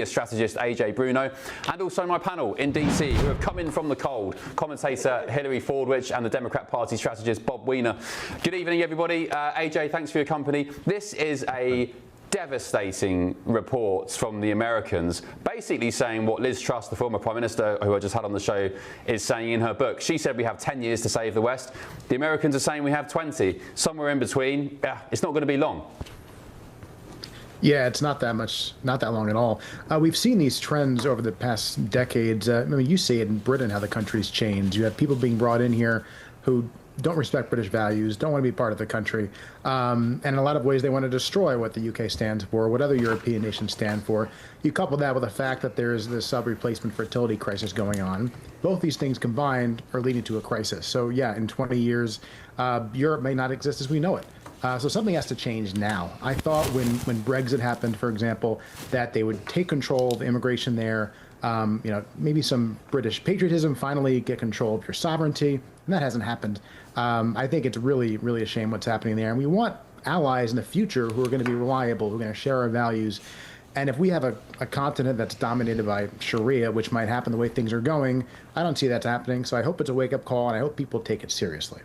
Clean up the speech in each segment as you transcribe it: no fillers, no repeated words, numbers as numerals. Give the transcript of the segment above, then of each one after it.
strategist AJ Bruno, and also my panel in DC who have come in from the cold, commentator Hillary Fordwich and the Democrat Party strategist Bob Weiner. Good evening, everybody. AJ, thanks for your company. This is a devastating report from the Americans, basically saying what Liz Truss, the former Prime Minister who I just had on the show, is saying in her book. She said we have 10 years to save the West. The Americans are saying we have 20. Somewhere in between. It's not going to be long. Yeah, it's not that long at all. We've seen these trends over the past decades. I mean, you see it in Britain, how the country's changed. You have people being brought in here who don't respect British values, don't want to be part of the country. And in a lot of ways, they want to destroy what the UK stands for, what other European nations stand for. You couple that with the fact that there is this sub-replacement fertility crisis going on. Both these things combined are leading to a crisis. So yeah, in 20 years, Europe may not exist as we know it. So something has to change now. I thought when Brexit happened, for example, that they would take control of immigration there, maybe some British patriotism, finally get control of your sovereignty, and that hasn't happened. I think it's really, really a shame what's happening there. And we want allies in the future who are going to be reliable, who are going to share our values. And if we have a continent that's dominated by Sharia, which might happen the way things are going, I don't see that happening. So I hope it's a wake-up call, and I hope people take it seriously.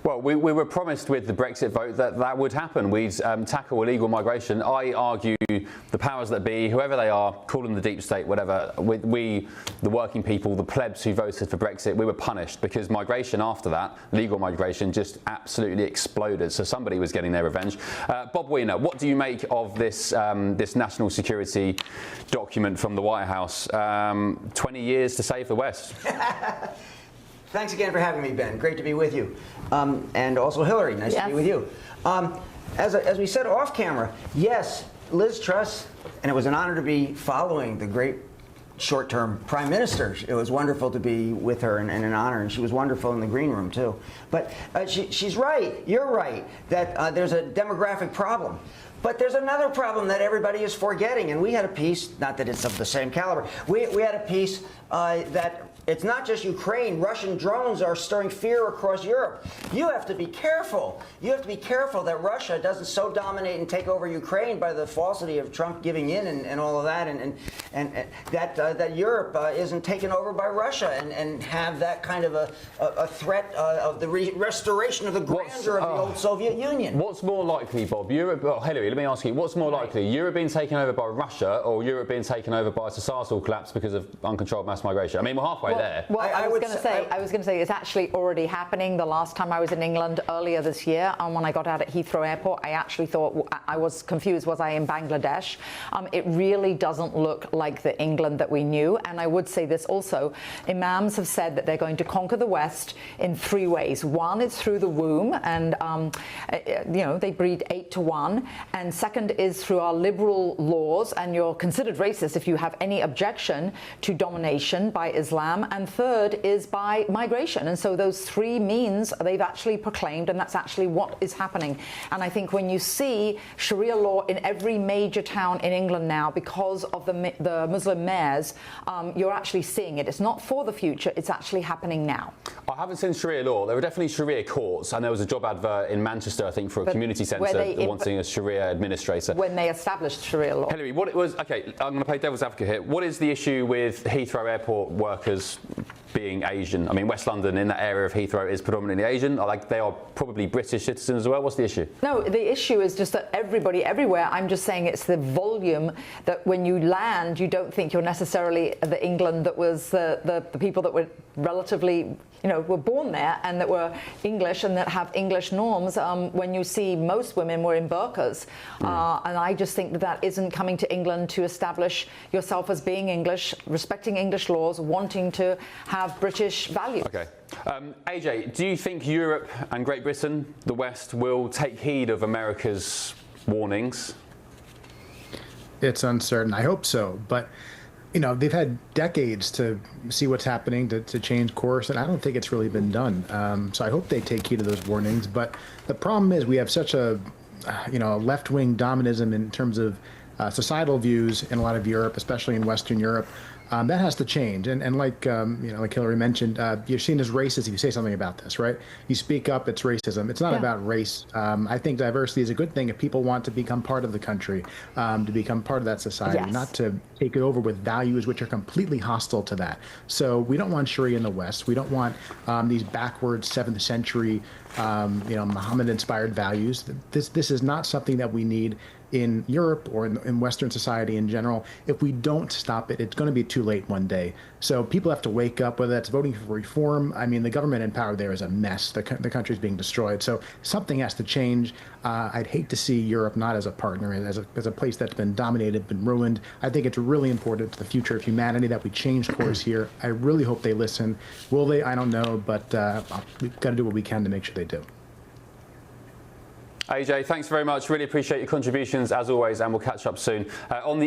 Well, we were promised with the Brexit vote that would happen. We'd tackle illegal migration. I argue the powers that be, whoever they are, call them the deep state, whatever, we, the working people, the plebs who voted for Brexit, we were punished because migration after that, legal migration, just absolutely exploded. So somebody was getting their revenge. Bob Weiner, what do you make of this, this national security document from the White House? 20 years to save the West. Thanks again for having me, Ben. Great to be with you. And also Hillary, nice to be with you. As we said off camera, yes, Liz Truss, and it was an honor to be following the great short-term Prime Minister. It was wonderful to be with her and an honor, and she was wonderful in the green room, too. But she's right, you're right, that there's a demographic problem. But there's another problem that everybody is forgetting, and we had a piece, not that it's of the same caliber, we had a piece that it's not just Ukraine. Russian drones are stirring fear across Europe. You have to be careful. You have to be careful that Russia doesn't so dominate and take over Ukraine by the falsity of Trump giving in and all of that, and that Europe isn't taken over by Russia and have that kind of a threat of the restoration of the grandeur of the old Soviet Union. What's more likely, Bob? Europe, well, Hillary, let me ask you, what's more likely? Europe being taken over by Russia or Europe being taken over by a societal collapse because of uncontrolled mass migration? I mean, we're halfway there. Well, I was going to say it's actually already happening. The last time I was in England earlier this year, when I got out at Heathrow Airport, I actually thought, I was confused, was I in Bangladesh? It really doesn't look like the England that we knew. And I would say this also, imams have said that they're going to conquer the West in 3 ways. One is through the womb, and they breed 8 to 1. And second is through our liberal laws, and you're considered racist if you have any objection to domination by Islam. And third is by migration. And so those 3 means they've actually proclaimed, and that's actually what is happening. And I think when you see Sharia law in every major town in England now because of the Muslim mayors, you're actually seeing it. It's not for the future, it's actually happening now. I haven't seen Sharia law. There were definitely Sharia courts, and there was a job advert in Manchester, I think, for a community centre wanting a Sharia administrator. When they established Sharia law. Hillary, what it was, okay, I'm going to play devil's advocate here. What is the issue with Heathrow Airport workers being Asian? I mean, West London, in that area of Heathrow, is predominantly Asian. Like, they are probably British citizens as well. What's the issue? No, the issue is just that everybody, everywhere, I'm just saying it's the volume that when you land, you don't think you're necessarily the England that was the people that were relatively, were born there and that were English and that have English norms. When you see most women were in burqas. And I just think that isn't coming to England to establish yourself as being English, respecting English laws, wanting to have British values. Okay. AJ, do you think Europe and Great Britain, the West, will take heed of America's warnings? It's uncertain. I hope so. But they've had decades to see what's happening, to change course, and I don't think it's really been done. So I hope they take heed of those warnings. But the problem is we have such a, left-wing dominalism in terms of societal views in a lot of Europe, especially in Western Europe. That has to change. And like like Hillary mentioned, you're seen as racist if you say something about this, right? You speak up, it's racism. It's not about race. I think diversity is a good thing if people want to become part of the country, to become part of that society, not to take it over with values which are completely hostile to that. So we don't want Sharia in the West. We don't want these backwards 7th century, Muhammad-inspired values. This is not something that we need in Europe or in Western society in general. If we don't stop it, it's going to be too late one day. So people have to wake up, whether that's voting for reform. I mean, the government in power there is a mess. The country's being destroyed. So something has to change. I'd hate to see Europe not as a partner, as a place that's been dominated, been ruined. I think it's really important to the future of humanity that we change course here. I really hope they listen. Will they? I don't know, but we've got to do what we can to make sure they do. AJ, thanks very much. Really appreciate your contributions as always, and we'll catch up soon. On the